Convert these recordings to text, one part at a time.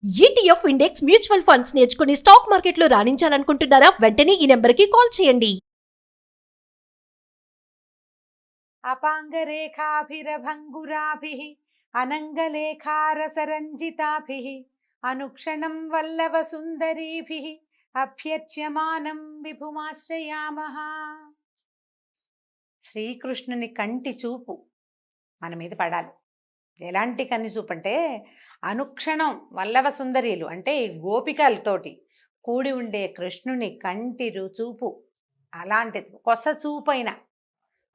ETF index mutual funds నేర్చుకుని stock మార్కెట్లో రాణించాలనుకుంటున్నారా? వెంటనే ఈ నెంబర్కి కాల్ చేయండి. అపాంగరేఖాభిరభంగురాభిః అనంగలేఖారసరంజితాభిః అనుక్షణం వల్లవ సుందరీభిః అభ్యర్చ్యమానం విభుమాశ్రయామః. శ్రీకృష్ణుని కంటి చూపు మన మీద పడాలి. ఎలాంటి కన్ను చూపు అంటే అనుక్షణం వల్లవ సుందరీలు అంటే ఈ గోపికలతోటి కూడి ఉండే కృష్ణుని కంటి చూపు అలాంటిది కొస చూపైన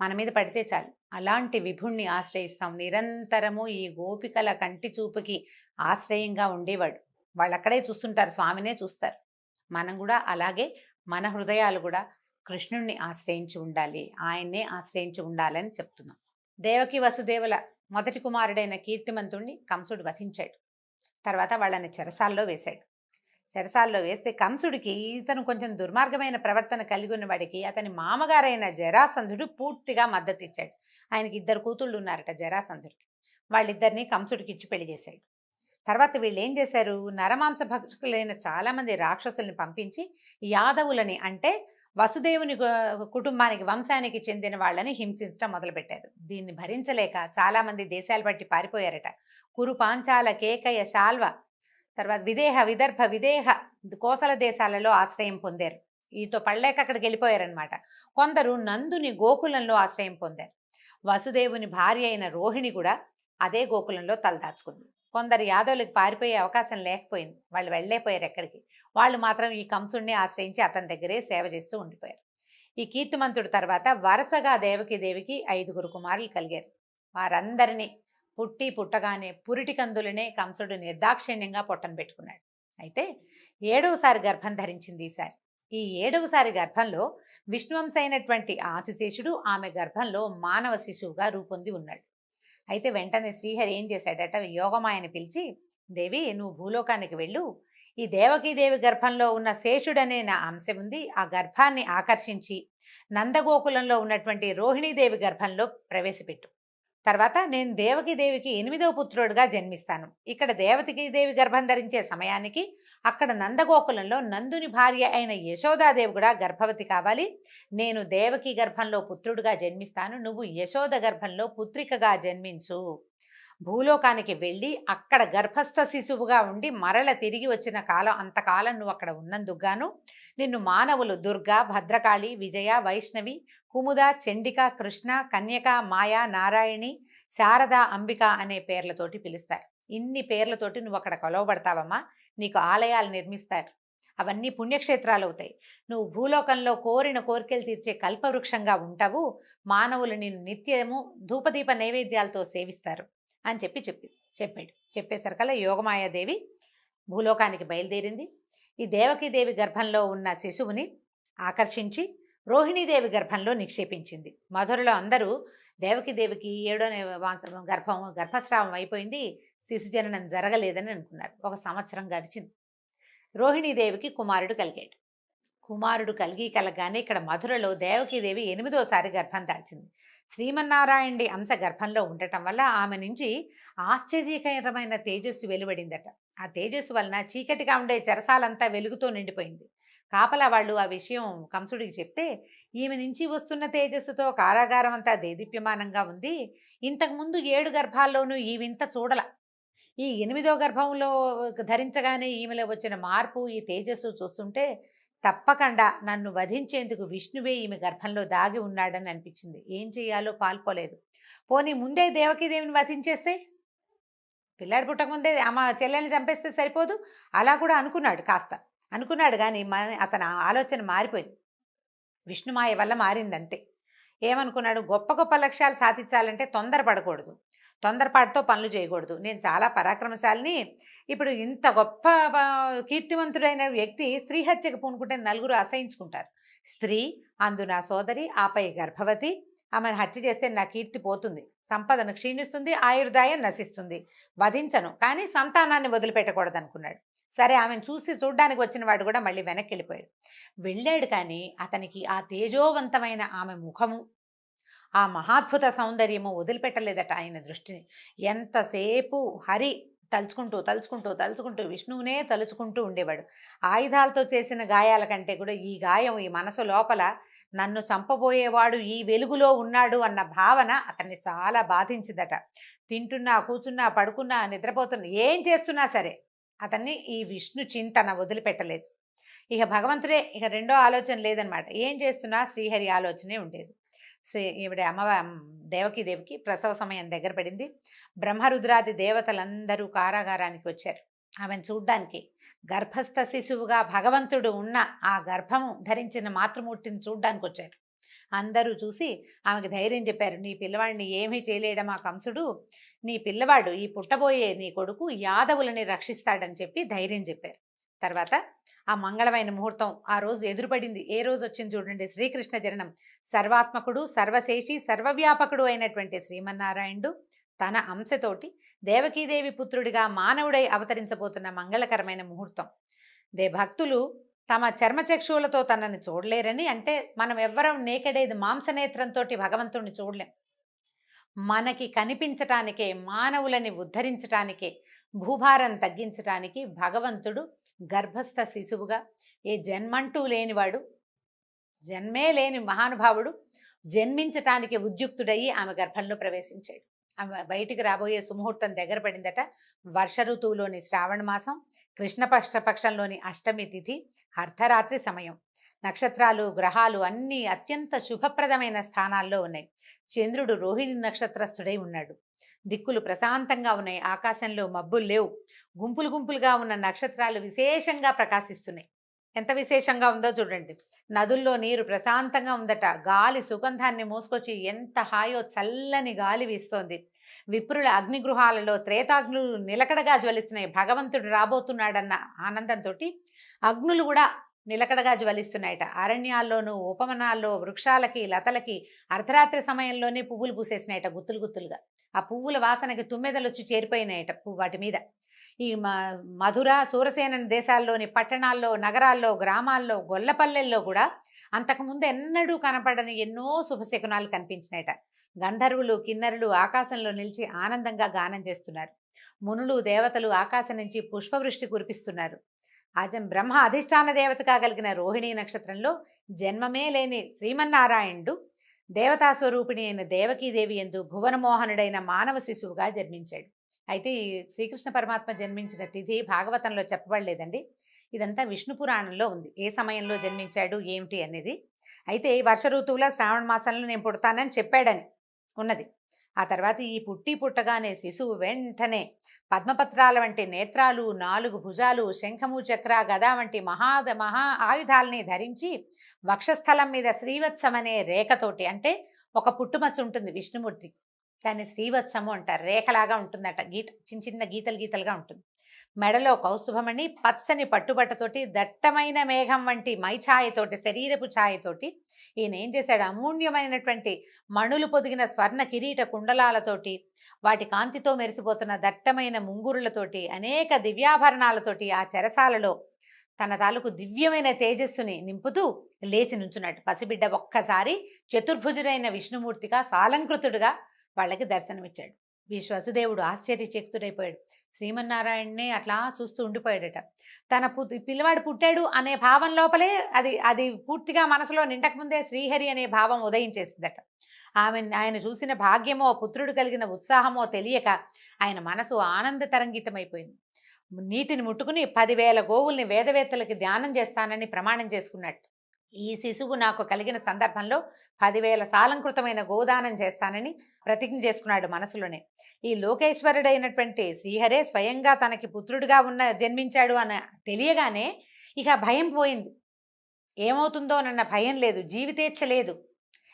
మన మీద పడితే చాలు. అలాంటి విభుణ్ణి ఆశ్రయిస్తాం. నిరంతరము ఈ గోపికల కంటి చూపుకి ఆశ్రయంగా ఉండేవాడు. వాళ్ళు అక్కడే చూస్తుంటారు, స్వామినే చూస్తారు. మనం కూడా అలాగే మన హృదయాలు కూడా కృష్ణుణ్ణి ఆశ్రయించి ఉండాలి, ఆయన్నే ఆశ్రయించి ఉండాలని చెప్తున్నాం. దేవకి వసుదేవుల మొదటి కుమారుడైన కీర్తిమంతుణ్ణి కంసుడు వధించాడు. తర్వాత వాళ్ళని చెరసాల్లో వేశాడు. చెరసాల్లో వేస్తే కంసుడికి ఇతను కొంచెం దుర్మార్గమైన ప్రవర్తన కలిగి ఉన్నవాడికి అతని మామగారైన జరాసంధుడు పూర్తిగా మద్దతు ఇచ్చాడు. ఆయనకి 2 కూతుళ్ళు ఉన్నారట జరాసంధుడికి. వాళ్ళిద్దరినీ కంసుడికి ఇచ్చి పెళ్లి చేశాడు. తర్వాత వీళ్ళు ఏం చేశారు, నరమాంస భక్షకులైన చాలామంది రాక్షసుల్ని పంపించి యాదవులని అంటే వసుదేవుని కుటుంబానికి వంశానికి చెందిన వాళ్ళని హింసించడం మొదలుపెట్టారు. దీన్ని భరించలేక చాలామంది దేశాలు బట్టి పారిపోయారట. కురు, పాంచాల, కేకయ, శాల్వ, తర్వాత విదేహ, విదర్భ, విదేహ, కోసల దేశాలలో ఆశ్రయం పొందారు. ఈతో పడలేక అక్కడికి వెళ్ళిపోయారనమాట. కొందరు నందుని గోకులంలో ఆశ్రయం పొందారు. వసుదేవుని భార్య అయిన రోహిణి కూడా అదే గోకులంలో తలదాచుకుంది. కొందరు యాదవులకు పారిపోయే అవకాశం లేకపోయింది, వాళ్ళు వెళ్ళలేకపోయారు ఎక్కడికి. వాళ్ళు మాత్రం ఈ కంసుడిని ఆశ్రయించి అతని దగ్గరే సేవ చేస్తూ ఉండిపోయారు. ఈ కీర్తిమంతుడి తర్వాత వరుసగా దేవికి 5 కుమారులు కలిగారు. వారందరినీ పుట్టగానే పురిటి కందులనే కంసుడు నిర్దాక్షిణ్యంగా పొట్టను పెట్టుకున్నాడు. అయితే 7వసారి గర్భం ధరించింది ఈసారి. ఈ 7వసారి గర్భంలో విష్ణువంశైనటువంటి ఆదిశేషుడు ఆమె గర్భంలో మానవ శిశువుగా రూపొంది ఉన్నాడు. అయితే వెంటనే శ్రీహరి ఏం చేశాడట, యోగమాయని పిలిచి, దేవి నువ్వు భూలోకానికి వెళ్ళు, ఈ దేవకీదేవి గర్భంలో ఉన్న శేషుడనే నా అంశ ఉంది, ఆ గర్భాన్ని ఆకర్షించి నందగోకులంలో ఉన్నటువంటి రోహిణీదేవి గర్భంలో ప్రవేశపెట్టు. తర్వాత నేను దేవకీదేవికి 8వ పుత్రుడుగా జన్మిస్తాను. ఇక్కడ దేవకీదేవి గర్భం ధరించే సమయానికి అక్కడ నందగోకులంలో నందుని భార్య అయిన యశోదాదేవి కూడా గర్భవతి కావాలి. నేను దేవకి గర్భంలో పుత్రుడుగా జన్మిస్తాను, నువ్వు యశోద గర్భంలో పుత్రికగా జన్మించు. భూలోకానికి వెళ్ళి అక్కడ గర్భస్థ శిశువుగా ఉండి మరల తిరిగి వచ్చిన కాలం అంతకాలం నువ్వు అక్కడ ఉన్నందుకుగాను నిన్ను మానవులు దుర్గా, భద్రకాళి, విజయ, వైష్ణవి, కుముద, చండిక, కృష్ణ, కన్యక, మాయా, నారాయణి, శారద, అంబిక అనే పేర్లతోటి పిలుస్తారు. ఇన్ని పేర్లతోటి నువ్వు అక్కడ కొలవబడతావమ్మా. నీకు ఆలయాలు నిర్మిస్తారు, అవన్నీ పుణ్యక్షేత్రాలు అవుతాయి. నువ్వు భూలోకంలో కోరిన కోరికలు తీర్చే కల్పవృక్షంగా ఉంటావు. మానవులు నిన్ను నిత్యము ధూపదీప నైవేద్యాలతో సేవిస్తారు అని చెప్పాడు. చెప్పేసరికల్లా యోగమాయాదేవి భూలోకానికి బయలుదేరింది. ఈ దేవకీదేవి గర్భంలో ఉన్న శిశువుని ఆకర్షించి రోహిణీదేవి గర్భంలో నిక్షేపించింది. మధురలో అందరూ దేవకీదేవికి 7వ గర్భస్రావం అయిపోయింది, శిశుజననం జరగలేదని అనుకున్నారు. 1 సంవత్సరం గడిచింది. రోహిణీదేవికి కుమారుడు కలగానే ఇక్కడ మధురలో దేవకీదేవి 8వసారి గర్భం దాల్చింది. శ్రీమన్నారాయణుడి అంశ గర్భంలో ఉండటం వల్ల ఆమె నుంచి ఆశ్చర్యకరమైన తేజస్సు వెలువడిందట. ఆ తేజస్సు వలన చీకటిగా ఉండే చెరసాలంతా వెలుగుతో నిండిపోయింది. కాపలా వాళ్ళు ఆ విషయం కంసుడికి చెప్తే, ఈమె నుంచి వస్తున్న తేజస్సుతో కారాగారం అంతా దేదీప్యమానంగా ఉంది, ఇంతకుముందు 7 గర్భాల్లోనూ ఈ వింత చూడల, ఈ 8వ గర్భంలో ధరించగానే ఈమెలో వచ్చిన మార్పు, ఈ తేజస్సు చూస్తుంటే తప్పకుండా నన్ను వధించేందుకు విష్ణువే ఈమె గర్భంలో దాగి ఉన్నాడని అనిపించింది. ఏం చేయాలో పాల్పోలేదు. పోనీ ముందే దేవకీదేవిని వధించేస్తే, పిల్లాడు పుట్టకముందే అమ్మ చెల్లెల్ని చంపేస్తే సరిపోదు, అలా కూడా అనుకున్నాడు కానీ అతని ఆలోచన మారిపోయింది. విష్ణుమాయ వల్ల మారిందంతే. ఏమనుకున్నాడు, గొప్ప లక్ష్యాలు సాధించాలంటే తొందరపడకూడదు, తొందరపాటుతో పనులు చేయకూడదు. నేను చాలా పరాక్రమశాలిని, ఇప్పుడు ఇంత గొప్ప కీర్తివంతుడైన వ్యక్తి స్త్రీ హత్యకు పూనుకుంటే 4 అసహించుకుంటారు. స్త్రీ, అందు నా సోదరి, ఆపై గర్భవతి, ఆమెను హత్య చేస్తే నా కీర్తి పోతుంది, సంపదను క్షీణిస్తుంది, ఆయుర్దాయం నశిస్తుంది. వధించను, కానీ సంతానాన్ని వదిలిపెట్టకూడదు అనుకున్నాడు. సరే, ఆమెను చూడ్డానికి వచ్చిన వాడు కూడా మళ్ళీ వెనక్కి వెళ్ళాడు. కానీ అతనికి ఆ తేజోవంతమైన ఆమె ముఖము, ఆ మహాద్భుత సౌందర్యము వదిలిపెట్టలేదట ఆయన దృష్టిని. ఎంతసేపు హరి తలుచుకుంటూ తలుచుకుంటూ తలుచుకుంటూ విష్ణువునే తలుచుకుంటూ ఉండేవాడు. ఆయుధాలతో చేసిన గాయాల కంటే కూడా ఈ గాయం ఈ మనసు లోపల నన్ను చంపబోయేవాడు ఈ వెలుగులో ఉన్నాడు అన్న భావన అతన్ని చాలా బాధించిందట. తింటున్నా, కూర్చున్నా, పడుకున్నా, నిద్రపోతున్నా, ఏం చేస్తున్నా సరే అతన్ని ఈ విష్ణు చింతన వదిలిపెట్టలేదు. ఇక భగవంతుడే, ఇక రెండో ఆలోచన లేదనమాట. ఏం చేస్తున్నా శ్రీహరి ఆలోచనే ఉండేది. ఈవిడ దేవకి ప్రసవ సమయం దగ్గర పడింది. బ్రహ్మరుద్రాది దేవతలందరూ కారాగారానికి వచ్చారు ఆమెను చూడ్డానికి. గర్భస్థ శిశువుగా భగవంతుడు ఉన్న ఆ గర్భము ధరించిన మాతృమూర్తిని చూడ్డానికి వచ్చారు. అందరూ చూసి ఆమెకు ధైర్యం చెప్పారు. నీ పిల్లవాడిని ఏమీ చేయలేడా మా కంసుడు, నీ పిల్లవాడు ఈ పుట్టబోయే నీ కొడుకు యాదవులని రక్షిస్తాడని చెప్పి ధైర్యం చెప్పారు. తర్వాత ఆ మంగళమైన ముహూర్తం ఆ రోజు ఎదురుపడింది. ఏ రోజు వచ్చింది చూడండి, శ్రీకృష్ణ జననం. సర్వాత్మకుడు, సర్వశేషి, సర్వవ్యాపకుడు అయినటువంటి శ్రీమన్నారాయణుడు తన అంశతోటి దేవకీదేవి పుత్రుడిగా మానవుడై అవతరించబోతున్న మంగళకరమైన ముహూర్తం. భక్తులు తమ చర్మచక్షువులతో తనని చూడలేరని, అంటే మనం ఎవ్వరం నేకడేది మాంసనేత్రంతో భగవంతుడిని చూడలేం. మనకి కనిపించటానికే, మానవులని ఉద్ధరించటానికే, భూభారం తగ్గించటానికి భగవంతుడు గర్భస్థ శిశువుగా, ఏ జన్మంటూ లేనివాడు, జన్మే లేని మహానుభావుడు జన్మించటానికి ఉద్యుక్తుడయ్యి ఆమె గర్భంలో ప్రవేశించాడు. ఆమె బయటికి రాబోయే సుముహూర్తం దగ్గర పడిందట. వర్ష ఋతువులోని శ్రావణ మాసం, కృష్ణపక్షంలోని అష్టమి తిథి, అర్ధరాత్రి సమయం. నక్షత్రాలు, గ్రహాలు అన్నీ అత్యంత శుభప్రదమైన స్థానాల్లో ఉన్నాయి. చంద్రుడు రోహిణి నక్షత్రస్థుడై ఉన్నాడు. దిక్కులు ప్రశాంతంగా ఉన్నాయి. ఆకాశంలో మబ్బులు లేవు. గుంపులు గుంపులుగా ఉన్న నక్షత్రాలు విశేషంగా ప్రకాశిస్తున్నాయి. ఎంత విశేషంగా ఉందో చూడండి. నదుల్లో నీరు ప్రశాంతంగా ఉందట. గాలి సుగంధాన్ని మోసుకొచ్చి ఎంత హాయో చల్లని గాలి వీస్తోంది. విప్రుల అగ్నిగృహాలలో త్రేతాగ్నులు నిలకడగా జ్వలిస్తున్నాయి. భగవంతుడు రాబోతున్నాడన్న ఆనందంతో అగ్నులు కూడా నిలకడగా జ్వలిస్తున్నాయట. అరణ్యాల్లోనూ ఉపవనాల్లో వృక్షాలకి, లతలకి అర్ధరాత్రి సమయంలోనే పువ్వులు పూసేసినాయట, గుత్తులు గుత్తులుగా. ఆ పువ్వుల వాసనకి తుమ్మెదలు వచ్చి చేరిపోయినాయట వాటి మీద. ఈ మధుర, సూరసేన దేశాల్లోని పట్టణాల్లో, నగరాల్లో, గ్రామాల్లో, గొల్లపల్లెల్లో కూడా అంతకుముందు ఎన్నడూ కనపడని ఎన్నో శుభశకునాలు కనిపించినాయట. గంధర్వులు, కిన్నరులు ఆకాశంలో నిలిచి ఆనందంగా గానం చేస్తున్నారు. మునులు, దేవతలు ఆకాశం నుంచి పుష్పవృష్టి కురిపిస్తున్నారు. బ్రహ్మ అధిష్టాన దేవతగా కలిగిన రోహిణీ నక్షత్రంలో జన్మమే లేని శ్రీమన్నారాయణుడు దేవతా స్వరూపిణి అయిన దేవకీదేవి యందు భువనమోహనుడైన మానవ శిశువుగా జన్మించాడు. అయితే ఈ శ్రీకృష్ణ పరమాత్మ జన్మించిన తిథి భాగవతంలో చెప్పబడలేదండి. ఇదంతా విష్ణు పురాణంలో ఉంది, ఏ సమయంలో జన్మించాడు ఏమిటి అనేది. అయితే వర్ష ఋతువులో శ్రావణ మాసంలో నేను పుడతానని చెప్పాడని ఉన్నది. ఆ తర్వాత ఈ పుట్టగానే శిశువు వెంటనే పద్మపత్రాల వంటి నేత్రాలు, 4 భుజాలు, శంఖము, చక్ర, గద వంటి మహా ఆయుధాలని ధరించి వక్షస్థలం మీద శ్రీవత్సమనే రేఖతోటి, అంటే ఒక పుట్టుమచ్చ ఉంటుంది విష్ణుమూర్తి, దాన్ని శ్రీవత్సము అంటారు. రేఖలాగా ఉంటుందట, చిన్న చిన్న గీతలుగా ఉంటుంది. మెడలో కౌస్తుభమణి, పచ్చని పట్టుబట్టతోటి, దట్టమైన మేఘం వంటి మైఛాయతోటి, శరీరపు ఛాయతోటి ఈయన ఏం చేశాడు, అమూల్యమైనటువంటి మణులు పొదిగిన స్వర్ణ కిరీట కుండలాలతోటి, వాటి కాంతితో మెరిసిపోతున్న దట్టమైన ముంగురులతోటి, అనేక దివ్యాభరణాలతోటి ఆ చెరసాలలో తన తాలూకు దివ్యమైన తేజస్సుని నింపుతూ లేచి నుంచున్నాడు. పసిబిడ్డ ఒక్కసారి చతుర్భుజుడైన విష్ణుమూర్తిగా సాలంకృతుడుగా వాళ్ళకి దర్శనమిచ్చాడు. వసుదేవుడు ఆశ్చర్యచకితుడైపోయాడు. శ్రీమన్నారాయణనే అట్లా చూస్తూ ఉండిపోయాడట. తన పిల్లవాడు పుట్టాడు అనే భావం లోపలే అది పూర్తిగా మనసులో నిండకముందే శ్రీహరి అనే భావం ఉదయించేసిందట. ఆయన చూసిన భాగ్యమో, పుత్రుడు కలిగిన ఉత్సాహమో తెలియక ఆయన మనసు ఆనంద తరంగితమైపోయింది. నీటిని ముట్టుకుని 10,000 గోవుల్ని వేదవేత్తలకి ధ్యానం చేస్తానని ప్రమాణం చేసుకున్నట్టు. ఈ శిశువు నాకు కలిగిన సందర్భంలో 10,000 సాలంకృతమైన గోదానం చేస్తానని ప్రతిజ్ఞ చేసుకున్నాడు మనసులోనే. ఈ లోకేశ్వరుడైనటువంటి శ్రీహరే స్వయంగా తనకి పుత్రుడిగా జన్మించాడు అని తెలియగానే ఇక భయం పోయింది. ఏమవుతుందోనన్న భయం లేదు, జీవితేచ్ఛ లేదు,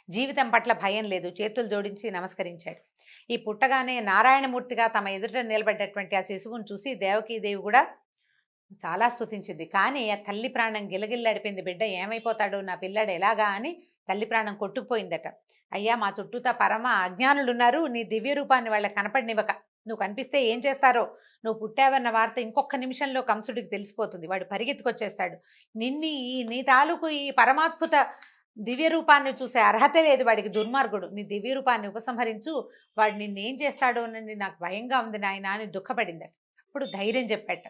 జీవితం పట్ల భయం లేదు. చేతులు జోడించి నమస్కరించాడు. ఈ పుట్టగానే నారాయణమూర్తిగా తమ ఎదుట నిలబడ్డటువంటి ఆ శిశువును చూసి దేవకీదేవి కూడా చాలా స్తుతించింది. కానీ ఆ తల్లి ప్రాణం గిలగిల్లాడిపోయింది. బిడ్డ ఏమైపోతాడు, నా పిల్లాడు ఎలాగా అని తల్లి ప్రాణం కొట్టుకుపోయిందట. అయ్యా, మా చుట్టూతా పరమ అజ్ఞానులు ఉన్నారు, నీ దివ్య రూపాన్ని వాళ్ళకి కనపడినివ్వక, నువ్వు కనిపిస్తే ఏం చేస్తారో, నువ్వు పుట్టావన్న వార్త ఇంకొక నిమిషంలో కంసుడికి తెలిసిపోతుంది, వాడు పరిగెత్తుకొచ్చేస్తాడు. నీ తాలూకు ఈ పరమాద్భుత దివ్య రూపాన్ని చూసే అర్హత లేదు వాడికి, దుర్మార్గుడు, నీ దివ్య రూపాన్ని ఉపసంహరించు, వాడు నిన్నేం చేస్తాడో అని నాకు భయంగా ఉంది నాయన అని దుఃఖపడిందట. అప్పుడు ధైర్యం చెప్పాట.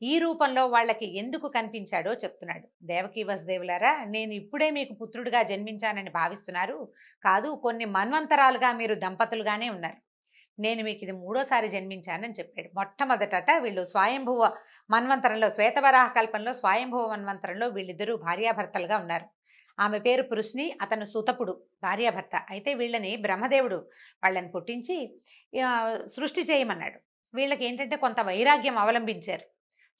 ఈ రూపంలో వాళ్ళకి ఎందుకు కనిపించాడో చెప్తున్నాడు. దేవకీ వసుదేవులారా, నేను ఇప్పుడే మీకు పుత్రుడిగా జన్మించానని భావిస్తున్నారు. కాదు, కొన్ని మన్వంతరాలుగా మీరు దంపతులుగానే ఉన్నారు. నేను మీకు ఇది మూడోసారి జన్మించానని చెప్పాడు. మొట్టమొదటట వీళ్ళు స్వయంభువ మన్వంతరంలో, శ్వేతవరాహ కల్పంలో స్వయంభువ మన్వంతరంలో వీళ్ళిద్దరూ భార్యాభర్తలుగా ఉన్నారు. ఆమె పేరు పృశ్ని, అతను సుతపుడు, భార్యాభర్త. అయితే వీళ్ళని బ్రహ్మదేవుడు వాళ్ళని పుట్టించి సృష్టి చేయమన్నాడు. వీళ్ళకి ఏంటంటే కొంత వైరాగ్యం అవలంబించారు.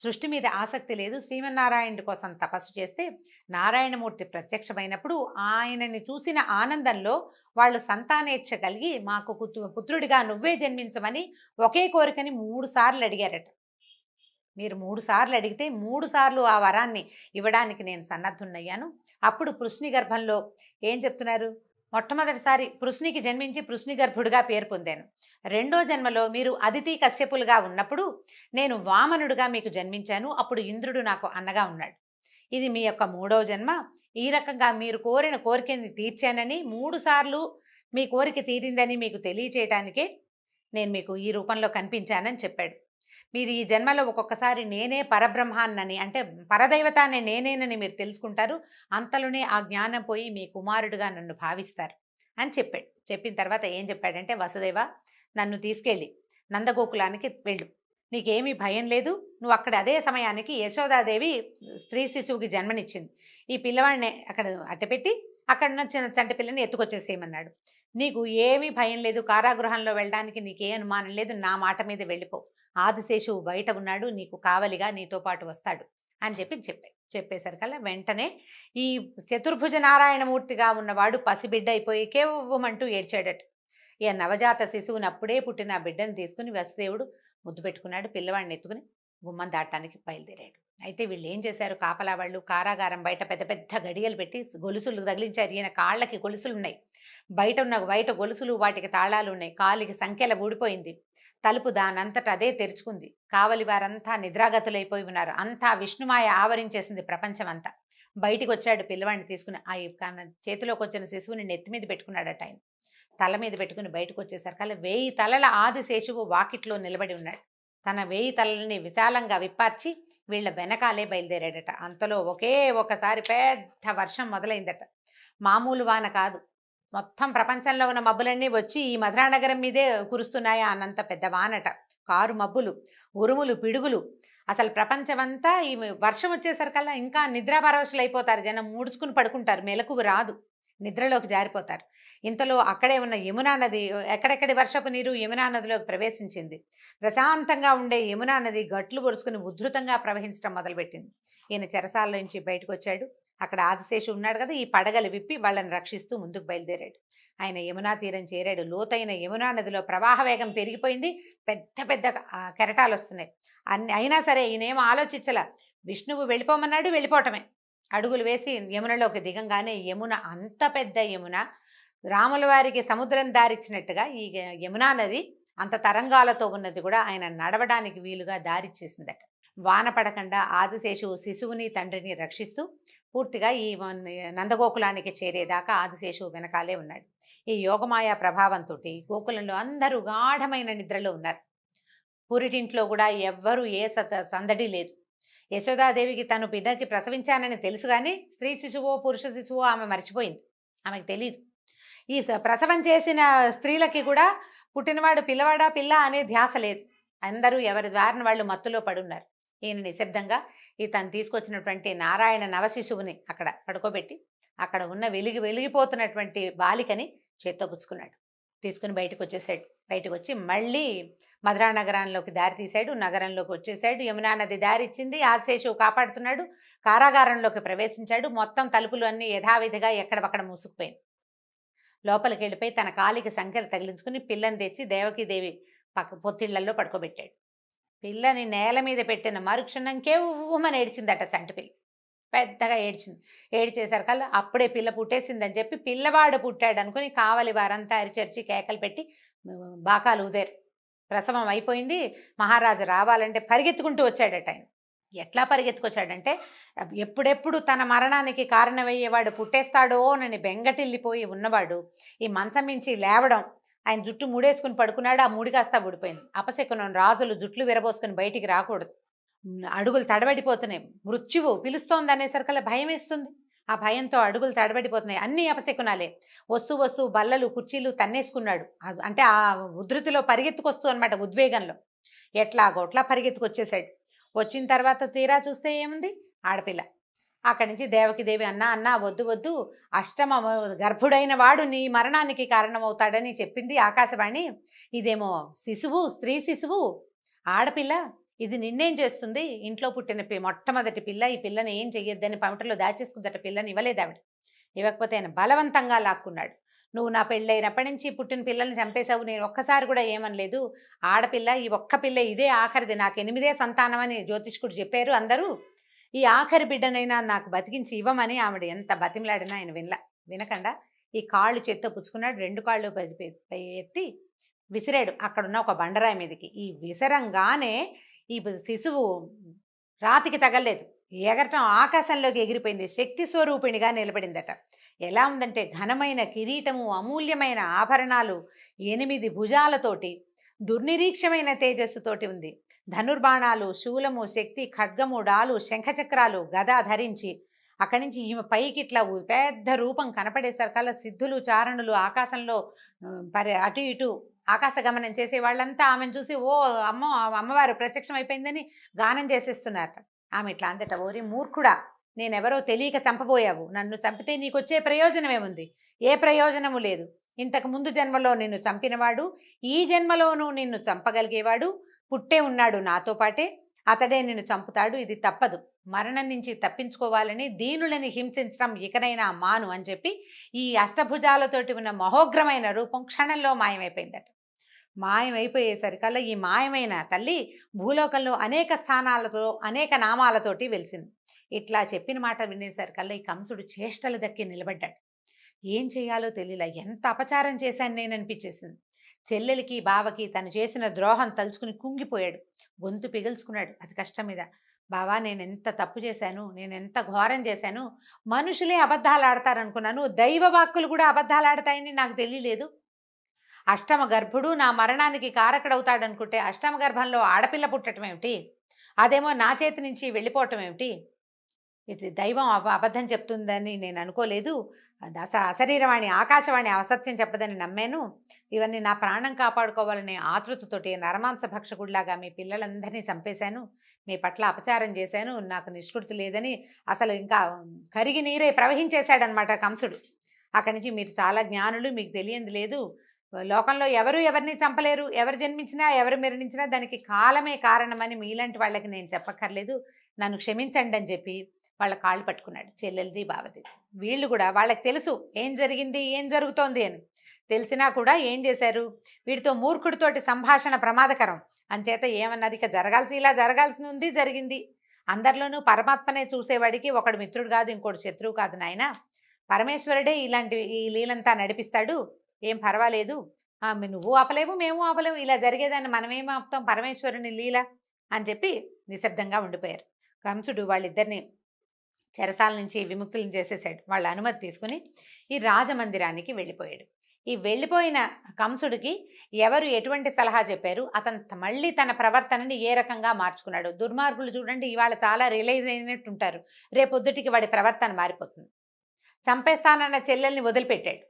సృష్టి మీద ఆసక్తి లేదు. శ్రీమన్నారాయణుడి కోసం తపస్సు చేస్తే నారాయణమూర్తి ప్రత్యక్షమైనప్పుడు ఆయనని చూసిన ఆనందంలో వాళ్ళు సంతానేచ్ఛ కలిగి మాకు పుత్రుడిగా నువ్వే జన్మించమని ఒకే కోరికని 3 సార్లు అడిగారట. మీరు 3 సార్లు అడిగితే 3 సార్లు ఆ వరాన్ని ఇవ్వడానికి నేను సన్నద్ధున్నయ్యాను. అప్పుడు పృశ్ని గర్భంలో ఏం చెప్తున్నారు? మొట్టమొదటిసారి పృశ్నికి జన్మించి పృశ్ని గర్భుడిగా పేరు పొందాను. రెండో జన్మలో మీరు అదితి కశ్యపులుగా ఉన్నప్పుడు నేను వామనుడిగా మీకు జన్మించాను. అప్పుడు ఇంద్రుడు నాకు అన్నగా ఉన్నాడు. ఇది మీ యొక్క 3వ జన్మ. ఈ రకంగా మీరు కోరిన కోరికని తీర్చానని, 3 సార్లు మీ కోరిక తీరిందని మీకు తెలియచేయటానికే నేను మీకు ఈ రూపంలో కనిపించానని చెప్పాడు. మీరు ఈ జన్మలో ఒక్కొక్కసారి నేనే పరబ్రహ్మాన్నని, అంటే పరదైవతాన్ని నేనేనని మీరు తెలుసుకుంటారు. అంతలోనే ఆ జ్ఞానం పోయి మీ కుమారుడిగా నన్ను భావిస్తారు అని చెప్పాడు. చెప్పిన తర్వాత ఏం చెప్పాడంటే, వసుదేవ, నన్ను తీసుకెళ్ళి నందగోకులానికి వెళ్ళు. నీకేమీ భయం లేదు. నువ్వు అక్కడ అదే సమయానికి యశోదాదేవి స్త్రీ శిశువుకి జన్మనిచ్చింది. ఈ పిల్లవాడిని అక్కడ అట్టపెట్టి అక్కడ ఉన్న చిన్న చంటి పిల్లని ఎత్తుకొచ్చేసేయమన్నాడు. నీకు ఏమీ భయం లేదు. కారాగృహంలో వెళ్ళడానికి నీకే అనుమానం లేదు. నా మాట మీద వెళ్ళిపో. ఆదిశేషువు బయట ఉన్నాడు, నీకు కావలిగా నీతో పాటు వస్తాడు అని చెప్పేసరికల్లా వెంటనే ఈ చతుర్భుజ నారాయణమూర్తిగా ఉన్నవాడు పసిబిడ్డ అయిపోయి కేవ్వమంటూ ఏడ్చాడట. ఈ నవజాత శిశువుని అప్పుడే పుట్టిన ఆ బిడ్డను తీసుకుని వసుదేవుడు ముద్దు పెట్టుకున్నాడు. పిల్లవాడిని ఎత్తుకుని గుమ్మం దాటానికి బయలుదేరాడు. అయితే వీళ్ళు ఏం చేశారు? కాపలా వాళ్ళు కారాగారం బయట పెద్ద పెద్ద గడియలు పెట్టి గొలుసులు తగిలించారు. ఈయన కాళ్ళకి గొలుసులు ఉన్నాయి, బయట గొలుసులు, వాటికి తాళాలు ఉన్నాయి. కాలికి సంఖ్యల ఊడిపోయింది. తలుపు దానంతట అదే తెరుచుకుంది. కావలి వారంతా నిద్రాగతులైపోయి ఉన్నారు. అంతా విష్ణుమాయ ఆవరించేసింది ప్రపంచం అంతా. బయటికి వచ్చాడు పిల్లవాడిని తీసుకుని. ఆ చేతిలోకి వచ్చిన శిశువుని నెత్తి మీద పెట్టుకున్నాడట. ఆయన తల మీద పెట్టుకుని బయటకు వచ్చేసరికల్లా 1000 తలల ఆదిశేషువు వాకిట్లో నిలబడి ఉన్నాడు. తన 1000 తలల్ని విశాలంగా విప్పార్చి వీళ్ళ వెనకాలే బయలుదేరాడట. అంతలో ఒకసారి పెద్ద వర్షం మొదలైందట. మామూలు వాన కాదు. మొత్తం ప్రపంచంలో ఉన్న మబ్బులన్నీ వచ్చి ఈ మధురానగరం మీదే కురుస్తున్నాయి అన్నంత పెద్ద వానట. కారు మబ్బులు, ఉరుములు, పిడుగులు. అసలు ప్రపంచమంతా ఈ వర్షం వచ్చేసరికల్లా ఇంకా నిద్రాపరవశులు అయిపోతారు. జనం ముడుచుకుని పడుకుంటారు. మెలకువ రాదు, నిద్రలోకి జారిపోతారు. ఇంతలో అక్కడే ఉన్న యమునా నది, ఎక్కడెక్కడి వర్షపు నీరు యమునా నదిలోకి ప్రవేశించింది. ప్రశాంతంగా ఉండే యమునా నది గట్లు పొరుచుకుని ఉధృతంగా ప్రవహించడం మొదలుపెట్టింది. ఈయన చెరసాల నుంచి బయటకు వచ్చాడు. అక్కడ ఆదిశేషు ఉన్నాడు కదా, ఈ పడగలు విప్పి వాళ్ళని రక్షిస్తూ ముందుకు బయలుదేరాడు. ఆయన యమునా తీరం చేరాడు. లోతైన యమునా నదిలో ప్రవాహ వేగం పెరిగిపోయింది. పెద్ద పెద్ద కెరటాలు వస్తున్నాయి. అయినా సరే ఈయనేమో ఆలోచించలా. విష్ణువు వెళ్ళిపోమన్నాడు, వెళ్ళిపోవటమే. అడుగులు వేసి యమునలోకి దిగంగానే యమున, అంత పెద్ద యమున, రాముల వారికి సముద్రం దారిచ్చినట్టుగా ఈ యమునా నది అంత తరంగాలతో ఉన్నది కూడా ఆయన నడవడానికి వీలుగా దారిచ్చేసిందట. వాన పడకుండా ఆదిశేషువు శిశువుని తండ్రిని రక్షిస్తూ పూర్తిగా ఈ నందగోకులానికి చేరేదాకా ఆదిశేషువు వెనకాలే ఉన్నాడు. ఈ యోగమాయ ప్రభావంతో గోకులంలో అందరూ గాఢమైన నిద్రలో ఉన్నారు. పురిటింట్లో కూడా ఎవ్వరూ ఏ సందడి లేదు. యశోదాదేవికి తను బిడ్డకి ప్రసవించానని తెలుసు, కానీ స్త్రీ శిశువో పురుష శిశువో ఆమె మర్చిపోయింది. ఆమెకు తెలియదు. ఈ ప్రసవం చేసిన స్త్రీలకి కూడా పుట్టినవాడు పిల్లవాడా పిల్ల అనే ధ్యాస లేదు. అందరూ ఎవరి ద్వారాన వాళ్ళు మత్తులో పడున్నారు. ఈయన నిశ్శబ్దంగా తను తీసుకొచ్చినటువంటి నారాయణ నవశిశువుని అక్కడ పడుకోబెట్టి అక్కడ ఉన్న వెలిగిపోతున్నటువంటి బాలికని చేత్తో పుచ్చుకున్నాడు. తీసుకుని బయటకు వచ్చేసాడు. బయటకు వచ్చి మళ్ళీ మధురా నగరంలోకి దారి తీశాడు. నగరంలోకి వచ్చేసాడు. యమునా నది దారి ఇచ్చింది. ఆదిశేషువు కాపాడుతున్నాడు. కారాగారంలోకి ప్రవేశించాడు. మొత్తం తలుపులు అన్నీ యథావిధిగా ఎక్కడపక్కడ మూసుకుపోయింది. లోపలికి వెళ్ళిపోయి తన కాలికి సంఖ్యలు తగిలించుకుని పిల్లని తెచ్చి దేవకీదేవి పొత్తిళ్లలో పడుకోబెట్టాడు. పిల్లని నేల మీద పెట్టిన మరుక్షణంకే ఉవ్వుమని ఏడ్చిందట చంటి పిల్ల. పెద్దగా ఏడ్చింది. ఏడ్చేసరికల్లా అప్పుడే పిల్ల పుట్టేసిందని చెప్పి పిల్లవాడు పుట్టాడు అనుకుని కావలి వారంతా అరిచరిచి కేకలు పెట్టి బాకాలు ఊదారు. ప్రసవం అయిపోయింది. మహారాజు రావాలంటే పరిగెత్తుకుంటూ వచ్చాడట. ఆయన ఎట్లా పరిగెత్తుకొచ్చాడంటే, ఎప్పుడెప్పుడు తన మరణానికి కారణమయ్యేవాడు పుట్టేస్తాడో అని బెంగటిల్లిపోయి ఉన్నవాడు ఈ మంచం మించి లేవడం, ఆయన జుట్టు ముడేసుకుని పడుకున్నాడు. ఆ ముడి కాస్త ఊడిపోయింది. అపశకునం, రాజులు జుట్లు విరబోసుకుని బయటికి రాకూడదు. అడుగులు తడబడిపోతున్నాయి. మృత్యువు పిలుస్తోంది అనేసరికల్లా భయం వేస్తుంది. ఆ భయంతో అడుగులు తడబడిపోతున్నాయి. అన్నీ అపశకునాలే. వస్తూ వస్తూ బల్లలు కుర్చీలు తన్నేసుకున్నాడు. అంటే ఆ ఉధృతిలో పరిగెత్తుకొస్తూ అనమాట, ఉద్వేగంలో ఎట్లాగోట్లా పరిగెత్తుకొచ్చేసాడు. వచ్చిన తర్వాత తీరా చూస్తే ఏముంది, ఆడపిల్ల. అక్కడి నుంచి దేవకిదేవి, అన్నా అన్నా వద్దు వద్దు, అష్టమ గర్భుడైన వాడు నీ మరణానికి కారణమవుతాడని చెప్పింది ఆకాశవాణి. ఇదేమో శిశువు, స్త్రీ శిశువు, ఆడపిల్ల, ఇది నిన్నేం చేస్తుంది? ఇంట్లో పుట్టిన మొట్టమొదటి పిల్ల, ఈ పిల్లని ఏం చెయ్యొద్దని పమిటలో దాచేసుకుందట. పిల్లని ఇవ్వలేదు ఆవిడ. ఇవ్వకపోతే ఆయన బలవంతంగా లాక్కున్నాడు. నువ్వు నా పెళ్ళైనప్పటి నుంచి పుట్టిన పిల్లల్ని చంపేశావు, నేను ఒక్కసారి కూడా ఏమనలేదు. ఆడపిల్ల, ఈ ఒక్క పిల్ల ఇదే ఆఖరిది, నాకు 8దే సంతానం అని జ్యోతిష్కుడు చెప్పారు అందరూ. ఈ ఆఖరి బిడ్డనైనా నాకు బతికించి ఇవ్వమని ఆవిడ ఎంత బతిమలాడినా ఆయన వినకుండా ఈ కాళ్ళు చేత్తో పుచ్చుకున్నాడు. 2 కాళ్ళు పై ఎత్తి విసిరాడు అక్కడున్న ఒక బండరాయి మీదకి. ఈ విసరంగానే ఈ శిశువు రాతికి తగలేదు, ఎగరటం ఆకాశంలోకి ఎగిరిపోయింది. శక్తి స్వరూపిణిగా నిలబడిందట. ఎలా ఉందంటే ఘనమైన కిరీటము, అమూల్యమైన ఆభరణాలు, 8 భుజాలతోటి, దుర్నిరీక్షమైన తేజస్సుతోటి ఉంది. ధనుర్బాణాలు, శూలము, శక్తి, ఖడ్గము, డాలు, శంఖచక్రాలు, గద ధరించి అక్కడి నుంచి ఈమె పైకి ఇట్లా పెద్ద రూపం కనపడేసరికల్లా సిద్ధులు, చారణులు ఆకాశంలో అటు ఇటు ఆకాశ గమనం చేసే వాళ్ళంతా ఆమెను చూసి ఓ అమ్మవారు ప్రత్యక్షం అయిపోయిందని గానం చేసేస్తున్నారట. ఆమె ఇట్లా అందట, ఓరి మూర్ఖుడా, నేనెవరో తెలియక చంపబోయావు. నన్ను చంపితే నీకొచ్చే ప్రయోజనమేముంది? ఏ ప్రయోజనము లేదు. ఇంతకు ముందు జన్మలో నిన్ను చంపినవాడు ఈ జన్మలోనూ నిన్ను చంపగలిగేవాడు పుట్టే ఉన్నాడు నాతో పాటే. అతడే నిన్ను చంపుతాడు. ఇది తప్పదు. మరణం నుంచి తప్పించుకోవాలని దీనులని హింసించడం ఇకనైనా మాను అని చెప్పి ఈ అష్టభుజాలతోటి ఉన్న మహోగ్రమైన రూపం క్షణంలో మాయమైపోయిందట. మాయమైపోయేసరికల్లా ఈ మాయమైన తల్లి భూలోకంలో అనేక స్థానాలతో అనేక నామాలతోటి వెలిసింది. ఇట్లా చెప్పిన మాట వినేసరికల్లా ఈ కంసుడు చేష్టలు దక్కి నిలబడ్డాడు. ఏం చేయాలో తెలియలా. ఎంత అపచారం చేశాను నేను అనిపించేసింది. చెల్లెలికి బావకి తను చేసిన ద్రోహం తలుచుకుని కుంగిపోయాడు. గొంతు పిగుల్చుకున్నాడు అతి కష్టం మీద. బావా, నేను ఎంత తప్పు చేశాను, నేను ఎంత ఘోరం చేశాను. మనుషులే అబద్ధాలు ఆడతారనుకున్నాను, దైవ వాక్కులు కూడా అబద్ధాలు ఆడతాయని నాకు తెలియలేదు. అష్టమ గర్భుడు నా మరణానికి కారకుడవుతాడు అనుకుంటే అష్టమ గర్భంలో ఆడపిల్ల పుట్టడం ఏమిటి? అదేమో నా చేతి నుంచి వెళ్ళిపోవటం ఏమిటి? ఇది దైవం అబద్ధం చెప్తుందని నేను అనుకోలేదు. అశరీరవాణి ఆకాశవాణి అసత్యం చెప్పదని నమ్మాను. ఇవన్నీ నా ప్రాణం కాపాడుకోవాలనే ఆతృతతోటి నరమాంస భక్షకుడిలాగా మీ పిల్లలందరినీ చంపేశాను. మీ పట్ల అపచారం చేశాను. నాకు నిష్కృతి లేదని అసలు ఇంకా కరిగి నీరే ప్రవహించేశాడనమాట కంసుడు. అక్కడి నుంచి మీరు చాలా జ్ఞానులు, మీకు తెలియంది లేదు. లోకంలో ఎవరు ఎవరిని చంపలేరు. ఎవరు జన్మించినా ఎవరు మరణించినా దానికి కాలమే కారణమని మీలాంటి వాళ్ళకి నేను చెప్పక్కర్లేదు. నన్ను క్షమించండి అని చెప్పి వాళ్ళ కాళ్ళు పట్టుకున్నాడు, చెల్లెలది బావది. వీళ్ళు కూడా వాళ్ళకి తెలుసు ఏం జరిగింది, ఏం జరుగుతోంది అని. తెలిసినా కూడా ఏం చేశారు, వీడితో మూర్ఖుడితోటి సంభాషణ ప్రమాదకరం అంచేత ఏమన్నారు, ఇక ఇలా జరగాల్సి ఉంది, జరిగింది. అందరిలోనూ పరమాత్మనే చూసేవాడికి ఒకడు మిత్రుడు కాదు, ఇంకోటి శత్రువు కాదు నాయన. పరమేశ్వరుడే ఈ లీలంతా నడిపిస్తాడు, ఏం పర్వాలేదు. నువ్వు ఆపలేవు, మేము ఆపలేవు, ఇలా జరిగేదాన్ని మనమేం ఆపుతాం, పరమేశ్వరుని లీల అని చెప్పి నిశ్శబ్దంగా ఉండిపోయారు. కంసుడు వాళ్ళిద్దరిని చెరసాల నుంచి విముక్తులను చేసేసాడు. వాళ్ళ అనుమతి తీసుకుని ఈ రాజమందిరానికి వెళ్ళిపోయాడు. ఈ వెళ్ళిపోయిన కంసుడికి ఎవరు ఎటువంటి సలహా చెప్పారు, అతను మళ్ళీ తన ప్రవర్తనని ఏ రకంగా మార్చుకున్నాడు. దుర్మార్గులు చూడండి, ఇవాళ చాలా రియలైజ్ అయినట్టుంటారు, రేపొద్దుటికి వాడి ప్రవర్తన మారిపోతుంది. చంపేస్తానన్న చెల్లెల్ని వదిలిపెట్టాడు,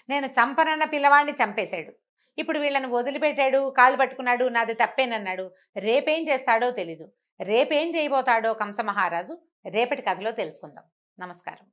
నేను చంపనన్న పిల్లవాడిని చంపేశాడు. ఇప్పుడు వీళ్ళని వదిలిపెట్టాడు, కాళ్ళు పట్టుకున్నాడు, నాది తప్పేనన్నాడు. రేపేం చేస్తాడో తెలీదు. రేపేం చేయబోతాడో కంస మహారాజు రేపటి కథలో తెలుసుకుందాం. నమస్కారం.